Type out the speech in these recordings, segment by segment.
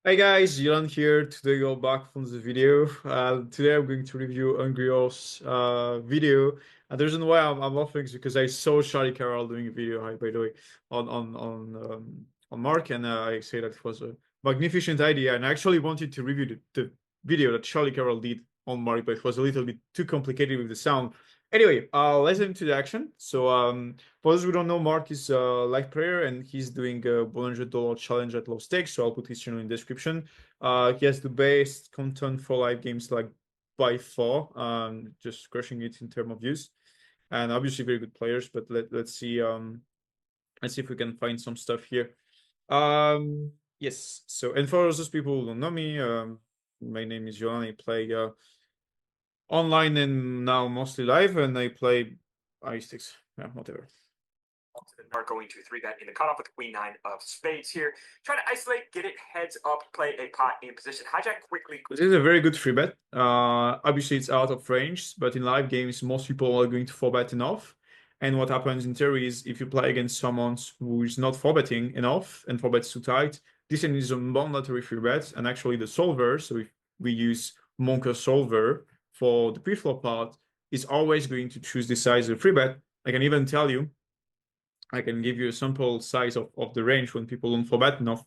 Hi guys, Yolan here. Today we're back from the video. Today I'm going to review Angrios video. And the reason why I'm laughing is because I saw Charlie Carroll doing a video, hi by the way, on Mark, and I say that it was a magnificent idea. And I actually wanted to review the video that Charlie Carroll did on Mark, but it was a little bit too complicated with the sound. Anyway, let's get into the action. For those who don't know, Mark is a live player and he's doing a $100 challenge at low stakes. So I'll put his channel in the description. He has the best content for live games, like by far, just crushing it in terms of views. And obviously very good players. But let's see if we can find some stuff here. Yes. So, and for those people who don't know me, my name is Yolan. I play online and now mostly live, and I play ice sticks. Yeah, whatever. Are going to 3-bet in the cutoff with queen nine of spades here. Try to isolate, get it heads up, play a pot in position, hijack quickly. This is a very good 3-bet. Obviously, it's out of range, but in live games, most people are going to 4-bet enough. And what happens in theory is if you play against someone who is not 4-betting enough and 4-bets too tight, this is a mandatory 3-bet. And actually, the solver, so if we use Monka solver for the pre-flop part, is always going to choose the size of 3-bet. I can even tell you, I can give you a sample size of the range when people don't 4-bet enough.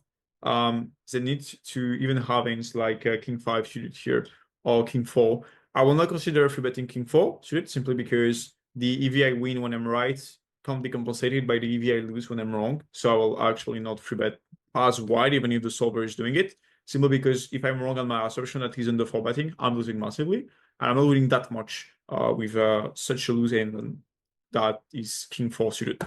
They need to even have hands like King 5 suited here or King 4. I will not consider 3-betting King 4 suited simply because the EV I win when I'm right can't be compensated by the EV I lose when I'm wrong. So I will actually not 3-bet as wide, even if the solver is doing it. Simply because if I'm wrong on my assumption that he's under 4-betting, I'm losing massively. And I'm not winning that much with such a loose hand, and that is King 4 suited.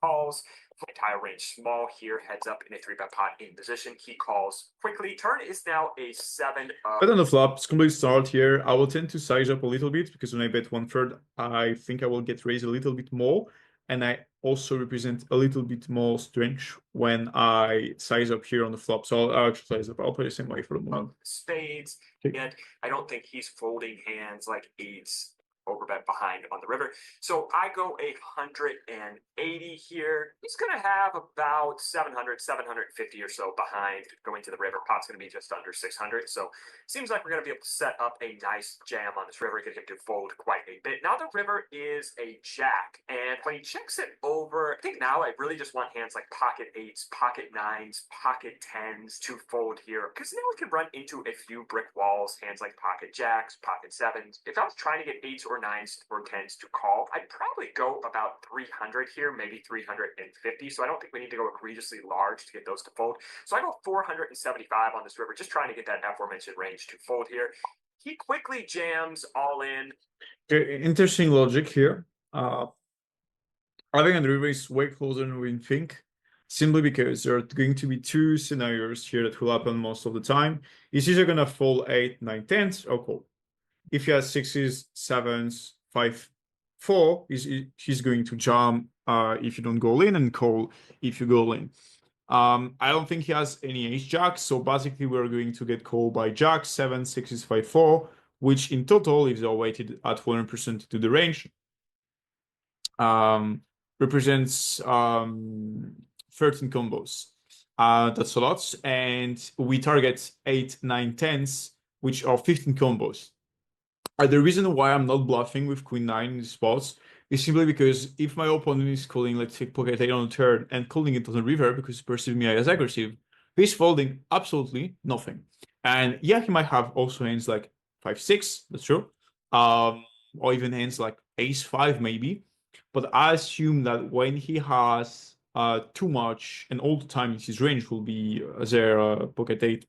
Calls, entire range small here, heads up in a 3-bet pot in position. He calls quickly. Turn is now a 7. But on the flop, it's complete start here. I will tend to size up a little bit because when I bet 1/3, I think I will get raised a little bit more. And I also represent a little bit more strength when I size up here on the flop. So I'll actually size up. I'll play the same way for the moment. Spades, Okay. and I don't think he's folding hands like eights overbet behind on the river. So I go 180 here. He's going to have about 700, 750 or so behind going to the river. Pot's going to be just under 600. So seems like we're going to be able to set up a nice jam on this river, get him to fold quite a bit. Now the river is a jack, and when he checks it over, I think now I really just want hands like pocket eights, pocket nines, pocket tens to fold here, because now we can run into a few brick walls, hands like pocket jacks, pocket sevens. If I was trying to get eights or nines or tens to call, I'd probably go about 300 here, maybe 350. So I don't think we need to go egregiously large to get those to fold. So I go 475 on this river, just trying to get that aforementioned range to fold here. He quickly jams all in. Interesting logic here. I think the river is way closer than we think, simply because there are going to be two scenarios here that will happen most of the time. He's either going to fold 8, 9, 10s or call. If he has 6s, 7s, 5, 4, he's going to jam if you don't go in and call if you go in. I don't think he has any ace jack, so basically we're going to get called by jack, 7, 6s, 5, 4, which in total, if they're weighted at 100% to the range, represents 13 combos. That's a lot, and we target 8, 9, 10s, which are 15 combos. The reason why I'm not bluffing with queen 9 in these spots is simply because if my opponent is calling, let's say, pocket 8 on the turn and calling it on the river because he perceives me as aggressive, he's folding absolutely nothing. And yeah, he might have also hands like 5, 6, that's true, or even hands like ace 5 maybe. But I assume that when he has too much and all the time his range will be there pocket 8,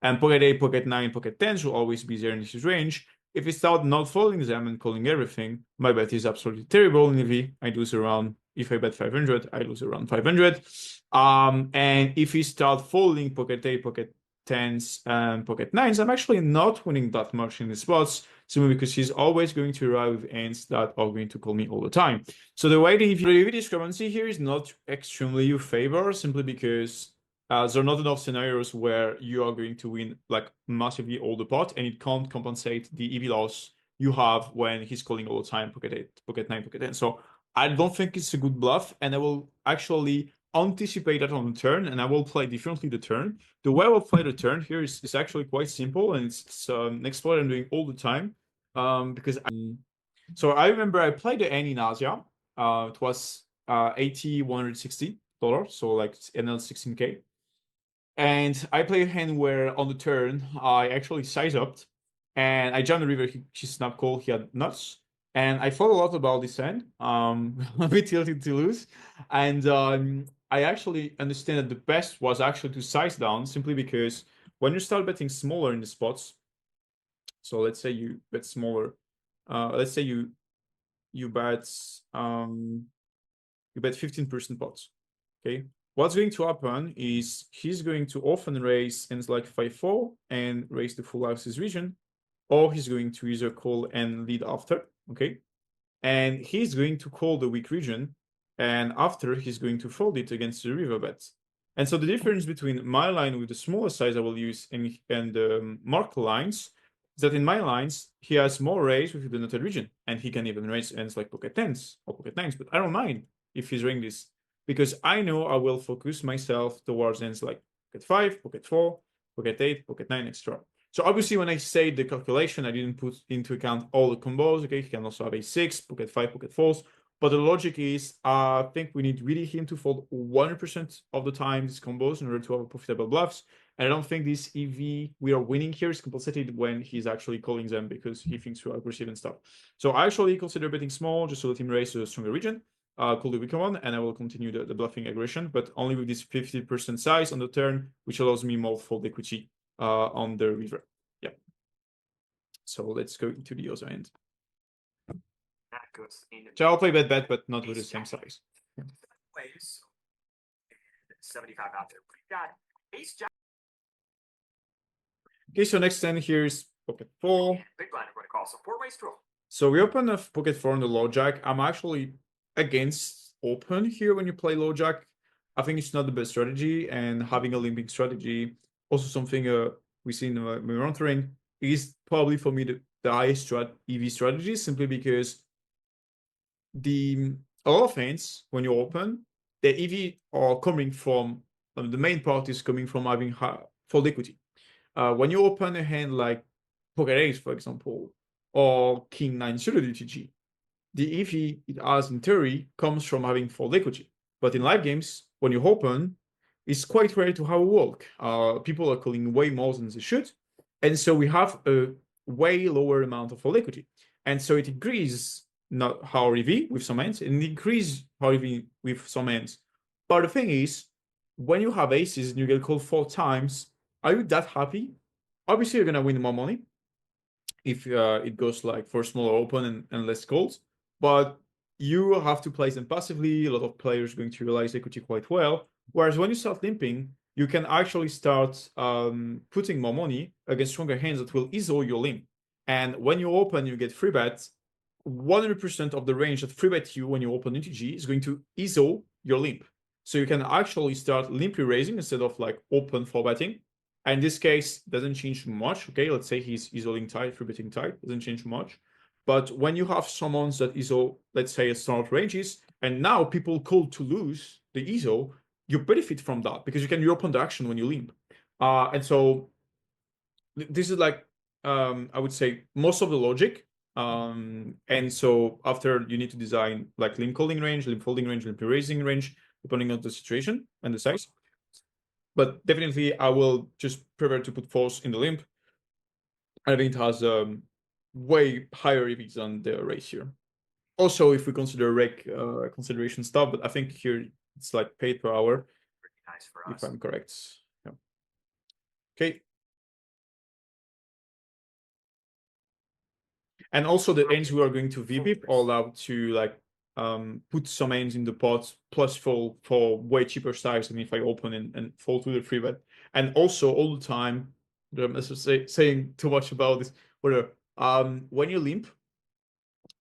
and pocket 8, pocket 9, pocket 10s will always be there in his range. If he start not folding them and calling everything, my bet is absolutely terrible in EV. I lose around, if I bet 500, I lose around 500. And if he start folding pocket 8, pocket 10s, and pocket 9s, I'm actually not winning that much in the spots, simply because he's always going to arrive with hands that are going to call me all the time. So the way the EV discrepancy here is not extremely your favor, simply because there are not enough scenarios where you are going to win like massively all the pot, and it can't compensate the EV loss you have when he's calling all the time pocket 8, pocket 9, pocket 10. So I don't think it's a good bluff, and I will actually anticipate that on the turn, and I will play differently the turn. The way I will play the turn here is actually quite simple, and it's an exploit I'm doing all the time. Because so I remember I played the N in Asia. It was $80,160, so like NL 16K. And I play a hand where on the turn I actually size up, and I jump the river. He snap call. He had nuts, and I thought a lot about this hand. A bit tilted to lose, and I actually understand that the best was actually to size down, simply because when you start betting smaller in the spots. So let's say you bet smaller. Let's say you bet you bet 15% pots. Okay. What's going to happen is he's going to often raise hands like 5-4 and raise the full houses region, or he's going to either call and lead after. Okay. And he's going to call the weak region, and after he's going to fold it against the river bets. And so the difference between my line with the smaller size I will use and the mark lines is that in my lines, he has more raise with the nutted region, and he can even raise ends like pocket tens or pocket nines, but I don't mind if he's ring this, because I know I will focus myself towards ends like pocket 5, pocket 4, pocket 8, pocket 9, etc. So obviously when I say the calculation, I didn't put into account all the combos. Okay, he can also have a 6, pocket 5, pocket 4s. But the logic is, I think we need really him to fold 100% of the time these combos in order to have a profitable bluffs. And I don't think this EV we are winning here is compensated when he's actually calling them because he thinks we're aggressive and stuff. So I actually consider betting small just to let him raise a stronger region. Call the weaker one, and I will continue the bluffing aggression, but only with this 50% size on the turn, which allows me more fold equity on the river. Yeah. So let's go into the other end. That goes into So I'll play bet, but not with the same size. Yeah. ways. And 75 out there. We've got ace jack. Okay, so next hand here is pocket 4. Big blind, I'm going to call. So 4 ways draw. So we open a pocket 4 on the low jack. I'm actually against open here when you play low jack. I think it's not the best strategy, and having a limping strategy, also something we see in the Miron terrain, is probably for me the highest EV strategy, simply because a lot of hands when you open, the EV are coming from the main part is coming from having high fold equity. When you open a hand like pocket ace, for example, or king 9 suited UTG, the EV it has in theory comes from having fold equity. But in live games, when you open, it's quite rare to have a walk. People are calling way more than they should. And so we have a way lower amount of fold equity. And so it increases not our EV with some hands, and increase our EV with some hands. But the thing is, when you have aces and you get called 4 times, are you that happy? Obviously, you're gonna win more money if it goes like for smaller open and less calls, but you have to place them passively. A lot of players are going to realize equity quite well. Whereas when you start limping, you can actually start putting more money against stronger hands that will easily your limp. And when you open, you get free bets. 100% of the range that free bet you when you open UTG is going to easel your limp. So you can actually start limpy raising instead of like open for betting. And in this case, doesn't change much. Okay, let's say he's isoling tight, free betting tight, doesn't change much. But when you have summons that ISO, let's say, start ranges, and now people call to lose the ISO, you benefit from that because you can reopen the action when you limp. And so this is like, I would say, most of the logic. And so after you need to design like limp calling range, limp folding range, limp raising range, depending on the situation and the size. But definitely, I will just prefer to put force in the limp. I think it has way higher EVs than the race here. Also, if we consider rec consideration stuff, but I think here it's like paid per hour. Pretty nice for us. If I'm correct. Yeah. Okay. And also the ends we are going to VBIP are allowed to like put some ends in the pot plus fold for way cheaper size than if I open and fold to the free bet. And also all the time, I'm saying too much about this, whatever. When you limp,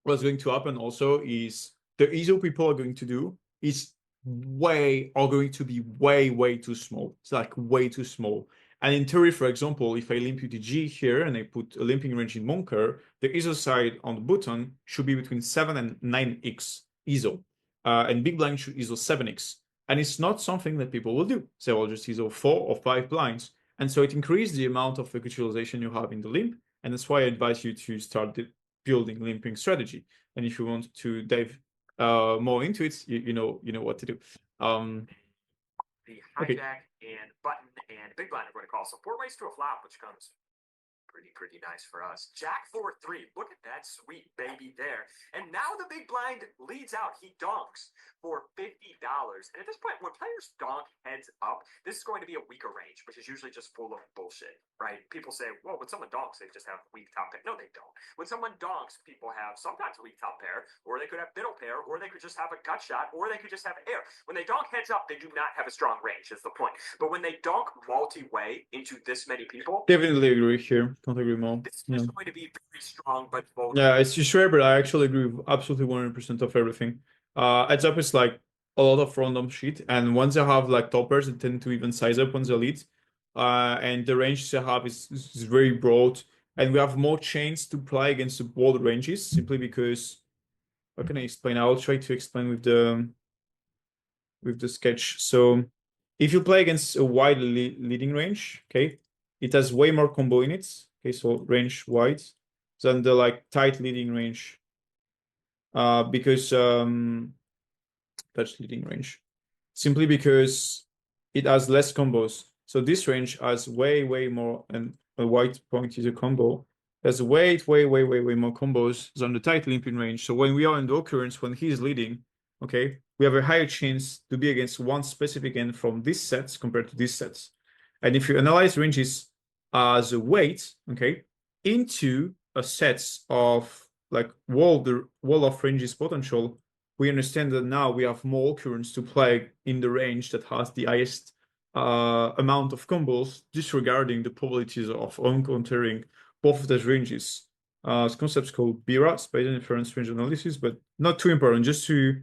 what's going to happen also is the ISO people are going to do is going to be way too small. It's like way too small. And in theory, for example, if I limp UTG here and I put a limping range in Monker, the ISO side on the button should be between 7 and 9x ISO. And big blind should ISO 7x. And it's not something that people will do. So I'll just use 4 or 5 blinds. And so it increased the amount of utilization you have in the limp. And that's why I advise you to start building limping strategy. And if you want to dive more into it, you know what to do. The Okay. hijack and button and big blind are going to call. So 4 ways to a flop, which comes pretty nice for us. Jack 4-3. Look at that sweet baby there. And now the big blind leads out. He donks for $50. And at this point, when players donk heads up, this is going to be a weaker range, which is usually just full of bullshit, right? People say, well, when someone donks, they just have weak top pair. No, they don't. When someone donks, people have sometimes a weak top pair, or they could have middle pair, or they could just have a gut shot, or they could just have air. When they donk heads up, they do not have a strong range, is the point. But when they donk multi-way into this many people, Definitely agree here. Can't agree more. this is going to be very strong, but vulnerable. Yeah, it's sure, but I actually agree with absolutely 100% of everything. Heads up is like a lot of random shit, and once they have like toppers, they tend to even size up once they lead. And the range they have is very broad, and we have more chains to play against the broad ranges simply because. How can I explain? I'll try to explain with the sketch. So, if you play against a wide leading range, okay, it has way more combo in it. Okay, so range wide than the like tight leading range. Because touch leading range, simply because it has less combos. So this range has way more, and a white point is a combo. There's way more combos than the tight limping range. So when we are in the occurrence, when he's leading, okay, we have a higher chance to be against one specific end from these sets compared to these sets. And if you analyze ranges as a weight, okay, into a sets of like the wall of ranges potential, we understand that now we have more occurrence to play in the range that has the highest amount of combos, disregarding the probabilities of encountering both of those ranges. This concept's called BIRA, Space Inference Range Analysis, but not too important, just to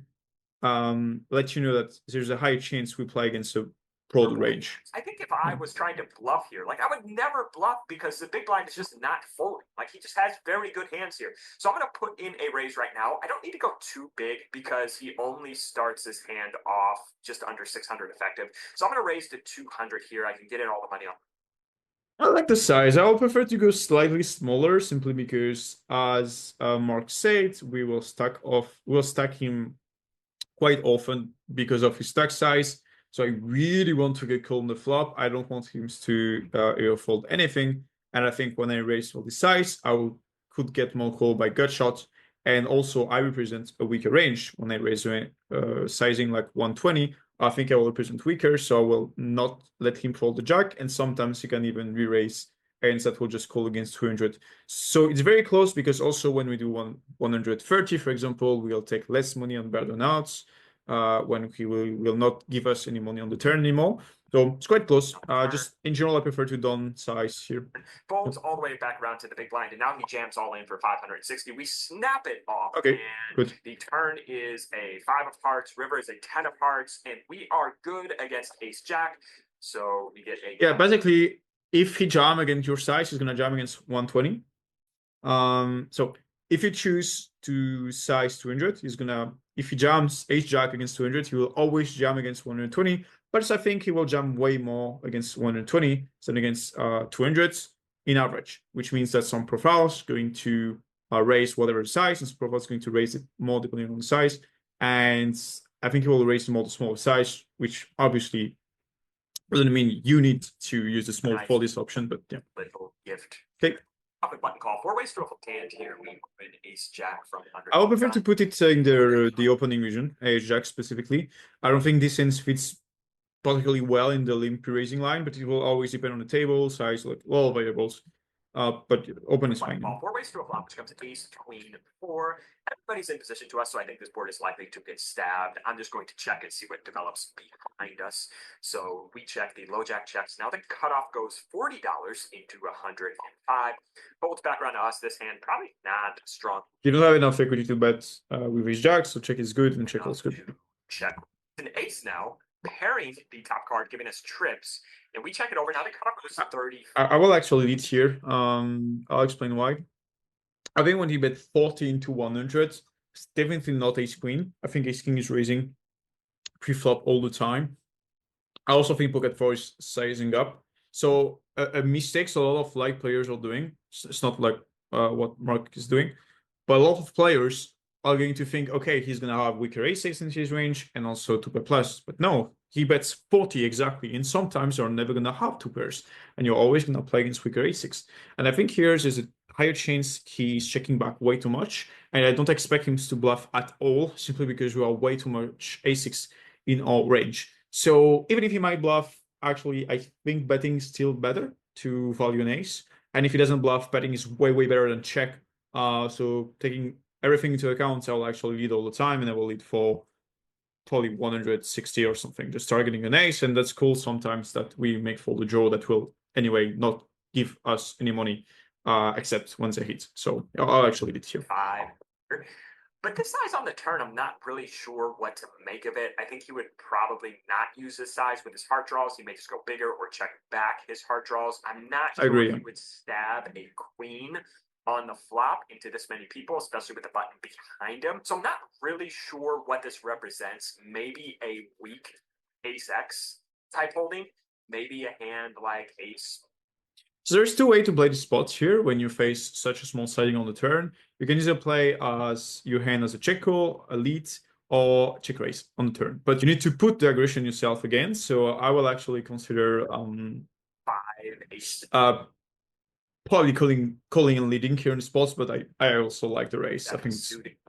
let you know that there's a high chance we play against a broad range. I think if I was trying to bluff here, like I would never bluff because the big blind is just not folding. Like he just has very good hands here. So I'm going to put in a raise right now. I don't need to go too big because he only starts his hand off just under 600 effective. So I'm going to raise to 200 here. I can get in all the money on. I like the size. I would prefer to go slightly smaller simply because, as Mark said, we'll stack him quite often because of his stack size. So I really want to get called on the flop. I don't want him to fold anything. And I think when I raise for the size, could get more call by gut shot. And also I represent a weaker range when I raise sizing like 120. I think I will represent weaker, so I will not let him fold the jack. And sometimes he can even re-raise, and that will just call against 200. So it's very close because also when we do 130, for example, we'll take less money on burden outs when he will not give us any money on the turn anymore. So it's quite close. Just in general, I prefer to downsize here. Folds all the way back around to the big blind, and now he jams all in for 560. We snap it off. Okay, and good. The turn is a 5 of hearts, river is a 10 of hearts, and we are good against ace jack. So we get a yeah. Basically, if he jam against your size, he's gonna jam against 120. So if you choose to size 200, he's gonna, if he jams ace jack against 200, he will always jam against 120. But I think he will jam way more against 120 than against 200 in average, which means that some profiles going to raise whatever size, and some profiles going to raise it more depending on the size. And I think he will raise more the smaller size, which obviously doesn't mean you need to use the small for this option, but yeah. Little gift. Okay. Up and button call. 4 ways to a hand here. We open ace jack from under. I would prefer to put it in the opening region, ace jack specifically. I don't think this sense fits particularly well in the limp raising line, but it will always depend on the table size, like all variables. But open is fine. 4 ways to a flop, which comes ace, queen, 4. Everybody's in position to us, so I think this board is likely to get stabbed. I'm just going to check and see what develops behind us. So we check, the low jack checks. Now the cutoff goes $40 into 105. Folds back around to us. This hand probably not strong. You don't have enough equity to bet with ace jack, so check is good and check is good. Check. An ace now, pairing the top card, giving us trips, and we check it over. Now the cutoff goes 30. I will actually lead here. I'll explain why. I think when he bet 40 into 100, it's definitely not ace queen. I think ace king is raising pre-flop all the time. I also think pocket four is sizing up. So mistakes a lot of light players are doing. It's not like what Mark is doing, but a lot of players are going to think, okay, he's gonna have weaker aces in his range and also two pair plus. But no, he bets 40 exactly, and sometimes you're never gonna have two pairs, and you're always gonna play against weaker aces. And I think here's is a higher chance he's checking back way too much, and I don't expect him to bluff at all, simply because we are way too much a6 in our range. So even if he might bluff, actually, I think betting is still better to value an ace. And if he doesn't bluff, betting is way, way better than check. So taking everything into account, I'll actually lead all the time, and I will lead for probably 160 or something, just targeting an ace. And that's cool sometimes that we make fold a draw that will anyway not give us any money, except when they hit. So I'll actually lead here. 5. But this size on the turn, I'm not really sure what to make of it. I think he would probably not use this size with his heart draws. He may just go bigger or check back his heart draws. I'm not I sure agree. he would stab a queen on the flop into this many people, especially with the button behind him. So I'm not really sure what this represents. Maybe a weak ace X type holding. Maybe a hand like ace. So there's two ways to play the spots here when you face such a small siding on the turn. You can either play as your hand as a check call, a lead, or check raise on the turn. But you need to put the aggression yourself again. So I will actually consider 5 ace. Probably calling and leading here in the spots, but I also like the race. I think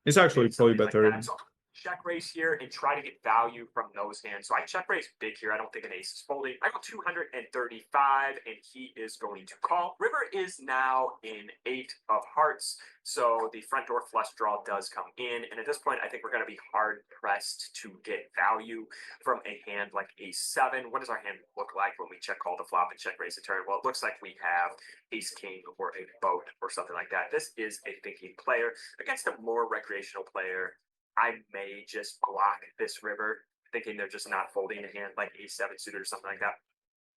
it's actually probably better. Like so check raise here and try to get value from those hands. So I check raise big here. I don't think an ace is folding. I go 235, and he is going to call. River is now in 8 of hearts, so the front door flush draw does come in. And at this point, I think we're going to be hard pressed to get value from a hand like ace-7. What does our hand look like when we check call the flop and check raise the turn? Well, it looks like we have ace-king or a boat or something like that. This is a thinking player against a more recreational player. I may just block this river, thinking they're just not folding a hand like ace-7 suited or something like that.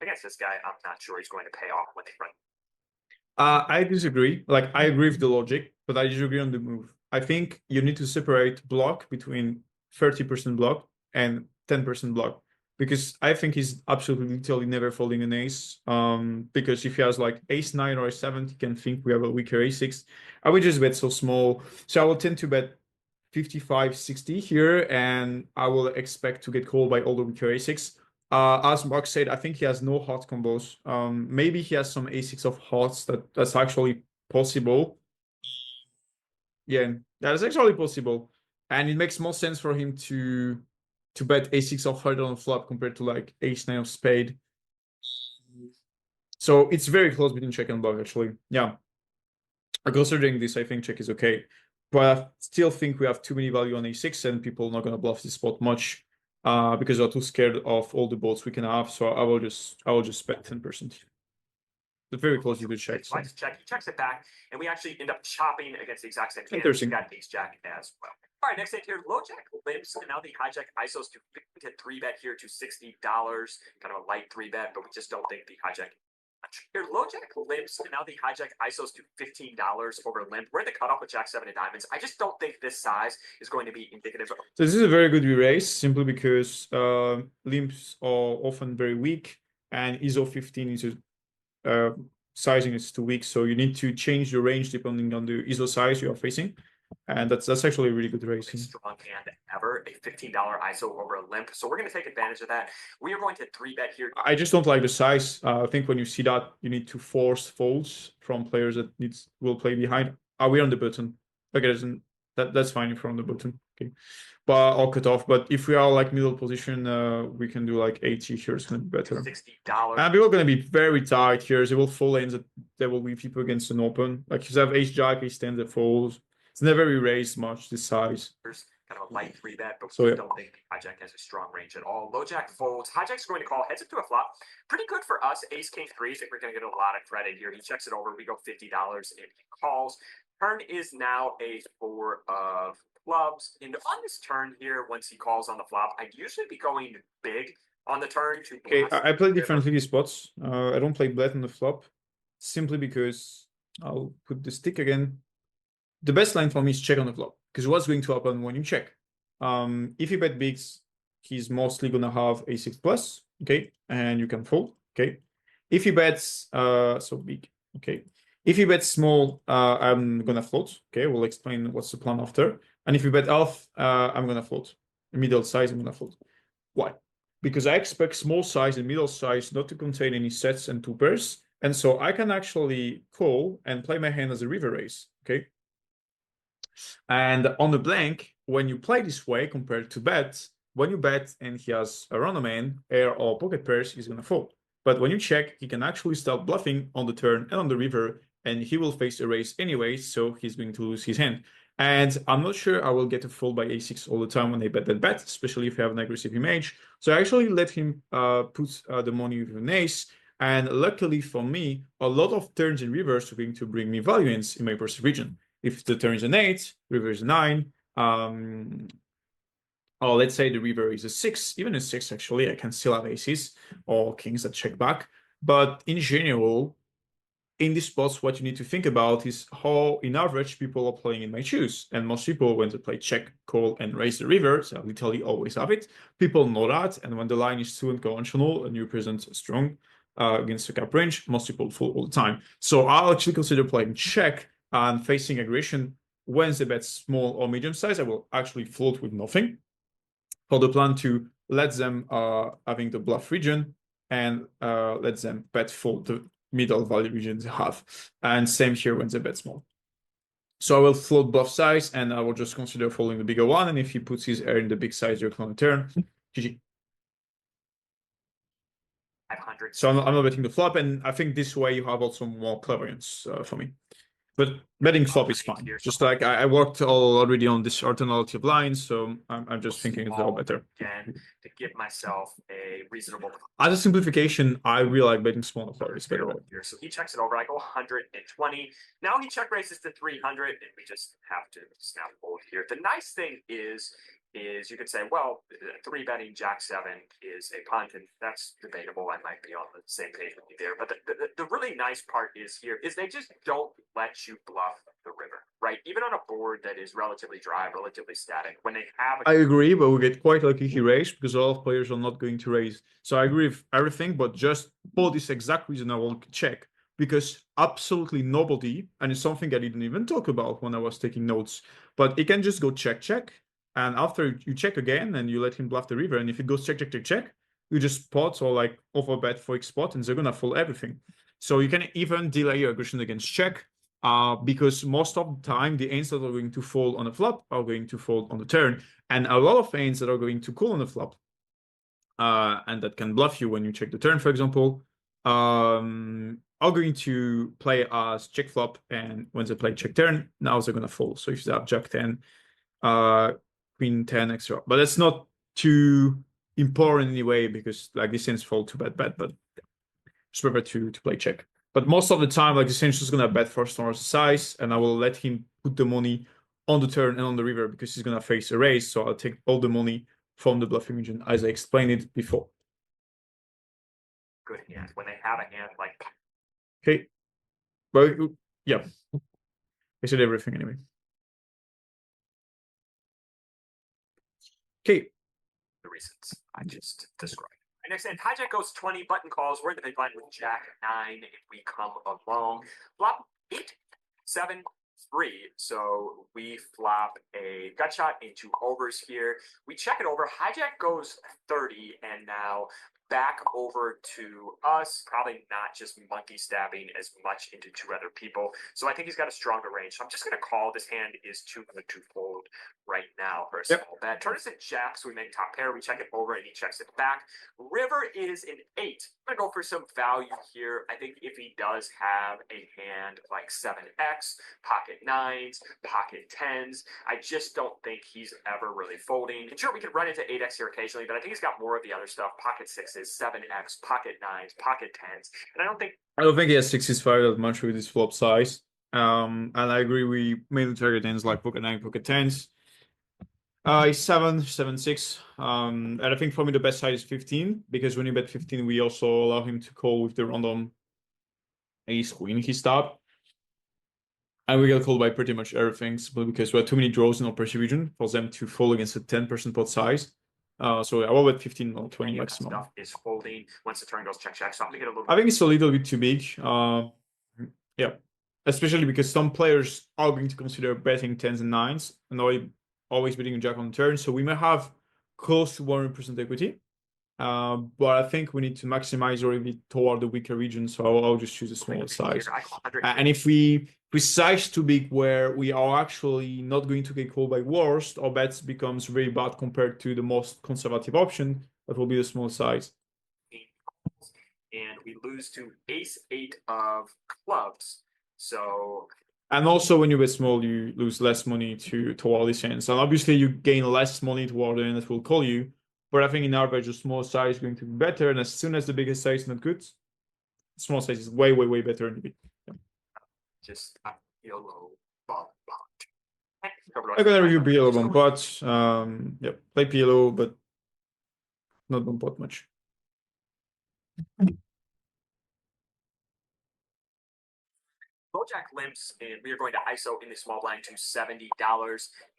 Against this guy, I'm not sure he's going to pay off when they run. I disagree. Like, I agree with the logic, but I disagree on the move. I think you need to separate block between 30% block and 10% block, because I think he's absolutely literally never folding an ace. Because if he has like ace-9 or ace-7, he can think we have a weaker ace-6. I would just bet so small. So I will tend to bet 55, 60 here, and I will expect to get called by all the weaker a6. As Mark said, I think he has no heart combos. Maybe he has some a6 of hearts that's actually possible. Yeah, that is actually possible, and it makes more sense for him to bet a6 of heart on the flop compared to like ace-9 of spade. So it's very close between check and block, actually. Yeah. Considering this, I think check is okay. But I still think we have too many value on a6, and people are not going to bluff this spot much because they're too scared of all the boats we can have. So I will just bet 10%. It's very close to the check. So. Check. He checks it back, and we actually end up chopping against the exact same hand. Interesting. He's got ace jack as well. All right, next hand here, low jack limps, and now the hijack ISOs to 3 bet here to $60. Kind of a light 3 bet, but we just don't think the hijack. Here, low jack limps, and now the hijack ISOs to $15 over limp. We're at the cutoff with jack-7 of diamonds. I just don't think this size is going to be indicative of. So this is a very good re-raise, simply because limps are often very weak, and ISO 15 is sizing is too weak. So you need to change the range depending on the ISO size you are facing. And that's actually a really good race. Strong hand ever, a $15 ISO over a limp. So we're going to take advantage of that. We are going to 3 bet here. I just don't like the size. I think when you see that, you need to force folds from players that will play behind. Are we on the button? Okay, that's fine if we're on the button. Okay, but I'll cut off. But if we are like middle position, we can do like 80 here. It's gonna be better. $60. And people are gonna be very tight here. They will fold lanes that there will be people against an open. Like if you have ace jack, ace 10 that folds. It's never re-raised much this size. Kind of a light 3 bet, but we don't think hijack has a strong range at all. Low jack folds. Hijack's going to call, heads up to a flop. Pretty good for us. Ace king 3. I think we're going to get a lot of credit here. He checks it over. We go $50 and he calls. Turn is now a 4 of clubs. And on this turn here, once he calls on the flop, I'd usually be going big on the turn to. Okay, I play differently these spots. I don't play black on the flop, simply because I'll put the stick again. The best line for me is check on the flop, because what's going to happen when you check? If you bet bigs, he's mostly gonna have a6 plus, okay, and you can fold, okay. If he bets so big, okay. If he bets small, I'm gonna float, okay. We'll explain what's the plan after. And if you bet half, I'm gonna float. Middle size, I'm gonna float. Why? Because I expect small size and middle size not to contain any sets and two pairs, and so I can actually call and play my hand as a river raise, okay. And on the blank, when you play this way compared to bet, when you bet and he has a random hand, air or pocket pairs, he's gonna fold. But when you check, he can actually start bluffing on the turn and on the river, and he will face a raise anyway, so he's going to lose his hand. And I'm not sure I will get a fold by a6 all the time when I bet that bet, especially if you have an aggressive image. So I actually let him put the money with an ace. And luckily for me, a lot of turns in reverse are going to bring me value ends in my perceived region. If the turn is an 8, river is a 9, or let's say the river is a 6, even a 6 actually, I can still have aces or kings that check back. But in general, in these spots, what you need to think about is how, in average, people are playing in my shoes. And most people, when they play check, call, and raise the river, so I literally always have it, people know that. And when the line is too unconventional and you present strong against the cap range, most people fold all the time. So I'll actually consider playing check and facing aggression. When they bet small or medium size, I will actually float with nothing for the plan to let them having the bluff region and let them bet for the middle value region they have. And same here when they bet small. So I will float bluff size and I will just consider folding the bigger one. And if he puts his air in the big size, you're on the turn. GG. 500. So I'm not betting the flop, and I think this way you have also more cleverness for me. But betting flop is fine. Just like I worked already on this alternative line, so I'm just thinking it's all better. Again, to give myself a reasonable. As a simplification, I really like betting smaller players better. Here. So he checks it over. I go 120. Now he check raises to 300, and we just have to snap fold here. The nice thing is you could say, well, 3-betting Jack 7 is a punt, and that's debatable. I might be on the same page with you there. But the really nice part is here is they just don't let you bluff the river, right? Even on a board that is relatively dry, relatively static, when they have I agree, but we get quite lucky he raised because a lot of players are not going to raise. So I agree with everything, but just for this exact reason, I will check because absolutely nobody, and it's something I didn't even talk about when I was taking notes, but it can just go check, check. And after you check again and you let him bluff the river, and if it goes check, check, check, check, you just pot or like overbet for X spot and they're gonna fold everything. So you can even delay your aggression against check. Because most of the time, the hands that are going to fold on the flop are going to fold on the turn. And a lot of hands that are going to call on the flop, and that can bluff you when you check the turn, for example, are going to play as check flop. And when they play check turn, now they're going to fold. So if they have Jack 10, Queen 10, extra. But that's not too important anyway, because like these hands fold too bad, but just prefer to play check. But most of the time, like essentially is gonna bet first on size, and I will let him put the money on the turn and on the river because he's gonna face a raise. So I'll take all the money from the bluffing region as I explained it before. good hand when they have a hand like. Okay. Well, yeah. I said everything anyway. Okay. The reasons I just described. Next hand, hijack goes 20, button calls. We're in the big blind with Jack 9 if we come along. Flop 8, 7, 3. So we flop a gut shot into overs here. We check it over. Hijack goes 30, and now back over to us. Probably not just monkey stabbing as much into two other people. So I think he's got a stronger range. So I'm just going to call. This hand is too good to fold right now for a small bet. Turn us at jack, so we make top pair. We check it over, and he checks it back. River is an 8. I'm going to go for some value here. I think if he does have a hand like 7x, pocket 9s, pocket 10s, I just don't think he's ever really folding. And sure, we could run into 8x here occasionally, but I think he's got more of the other stuff. Pocket 6s, 7x, pocket 9s, pocket 10s. And I don't think he has 65 that much with his flop size. And I agree, we mainly target hands like pocket 9, pocket 10s. 7, 7, 6. And I think for me the best side is 15, because when you bet 15, we also allow him to call with the random ace queen he stopped. And we get called by pretty much everything, simply because we have too many draws in our perceived region for them to fall against a 10% pot size. So I will bet 15 or 20 Any of that maximum. stuff is folding once the turn goes check check. So I'm gonna get a little. I think it's a little bit too big. Yeah, especially because some players are going to consider betting tens and nines and always betting a jack on the turn. So we may have close to 100% equity. But I think we need to maximize already toward the weaker region. So I'll just choose a smaller size. And if we size too big where we are actually not going to get called by worst, our bets becomes very bad compared to the most conservative option. That will be the small size. And we lose to ace 8 of clubs. So. And also, when you bet small, you lose less money to all these hands. And obviously, you gain less money toward the end that will call you. But I think in average, a small size is going to be better. And as soon as the biggest size is not good, small size is way, way, way better than the big. Yeah. Just YOLO bond. I'm gonna review PLO bomb pot. Yeah, play PLO, but not bomb pot much. LoJack limps, and we are going to ISO in the small blind to $70.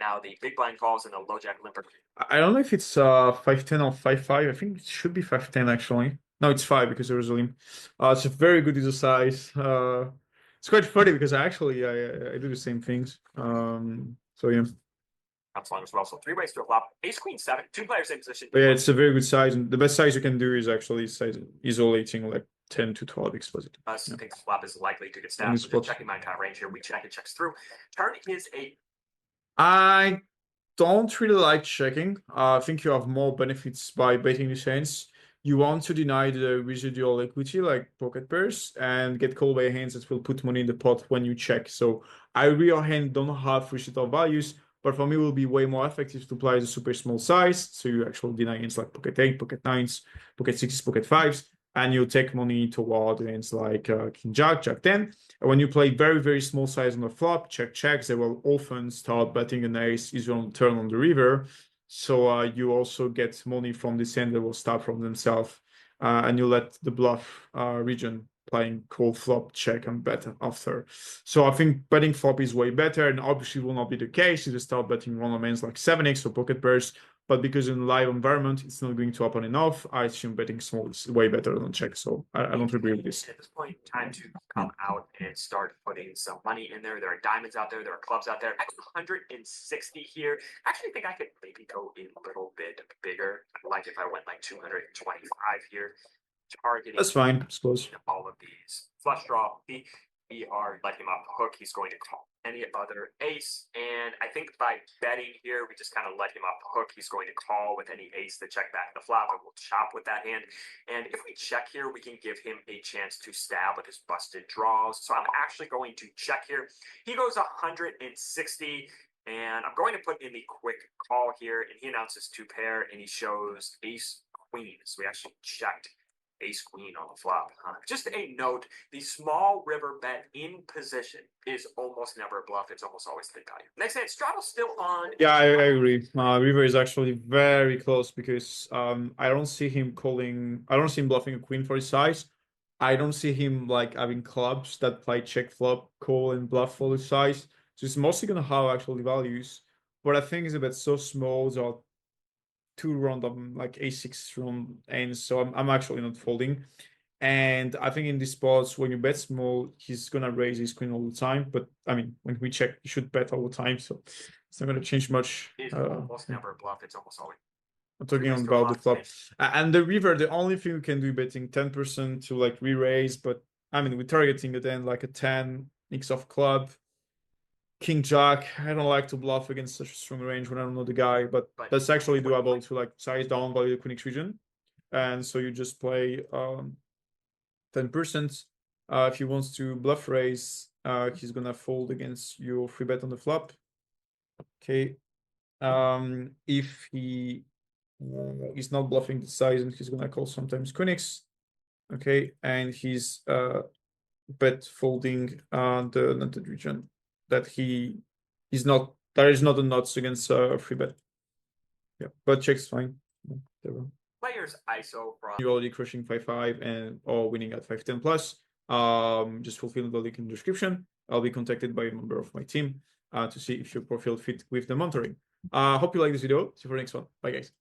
Now the big blind calls and the LoJack limper. I don't know if it's 510 or 55. I think it should be 510 actually. No, it's 5 because there was a limp. It's a very good exercise. It's quite funny because I do the same things. So yeah. Comes along as well. So 3 ways to a flop. Ace Queen 7, 2 players in position. But yeah, it's a very good size, and the best size you can do is actually size isolating like 10 to 12 exposite. I think the flop is likely to get stabbed. So just checking my entire range here. We check, it checks through. Turn is a. I don't really like checking. I think you have more benefits by betting these hands. You want to deny the residual equity like pocket pairs and get called by hands that will put money in the pot when you check. So I real hand don't have residual values, but for me it will be way more effective to apply the super small size. So you actually deny hands like pocket 8, pocket 9s, pocket 6s, pocket 5s, and you take money toward hands like King Jack, Jack 10. And when you play very, very small size on the flop, check checks, they will often start betting an ace either on turn on the river. So you also get money from this hand that will start from themselves. And you let the bluff region playing call flop, check, and bet after. So I think betting flop is way better, and obviously will not be the case if you start betting one of hands like 7x or pocket pairs. But because in a live environment, it's not going to happen enough, I assume betting small is way better than check. So I don't agree with this. At this point, time to come out and start putting some money in there. There are diamonds out there. There are clubs out there. I have 160 here. I actually think I could maybe go a little bit bigger. Like if I went like 225 here. Targeting. That's fine. It's close. All of these. Flush draw. We are letting him off the hook. He's going to call any other ace. And I think by betting here, we just kind of let him off the hook. He's going to call with any ace to check back the flop, and we'll chop with that hand. And if we check here, we can give him a chance to stab with his busted draws. So I'm actually going to check here. He goes 160. And I'm going to put in the quick call here. And he announces 2 pair, and he shows ace queen. So we actually checked ace queen on the flop. Just a note, the small river bet in position is almost never a bluff. It's almost always the value. Next hand, Straddle's still on. Yeah, I agree. River is actually very close because I don't see him bluffing a queen for his size. I don't see him like having clubs that play check flop, call, and bluff for his size. So it's mostly gonna have actually values. But I think it's a bit so small, there are 2 random like a6 from ends, so I'm actually not folding. And I think in these spots, when you bet small, he's gonna raise his queen all the time. But I mean, when we check, you should bet all the time, so it's not gonna change much. It's almost never a bluff. It's almost always. I'm talking about the flop. And the river, the only thing we can do betting 10% to like re-raise, but I mean, we're targeting at the end like a 10 mix of club. King Jack, I don't like to bluff against such a strong range when I don't know the guy, but that's actually doable to like size down by the Queen X region. And so you just play 10%. If he wants to bluff raise, he's gonna fold against your free bet on the flop. Okay. If he is not bluffing the size, and he's gonna call sometimes Queen X. Okay, and he's bet folding the nutted region that he is not. There is not a nuts against free bet. Yeah, but check's fine. Whatever. Players ISO from. You're already crushing 5-5 and or winning at 5-10 plus. Just fulfill the link in the description. I'll be contacted by a member of my team to see if your profile fit with the monitoring. Hope you like this video. See you for the next one. Bye guys.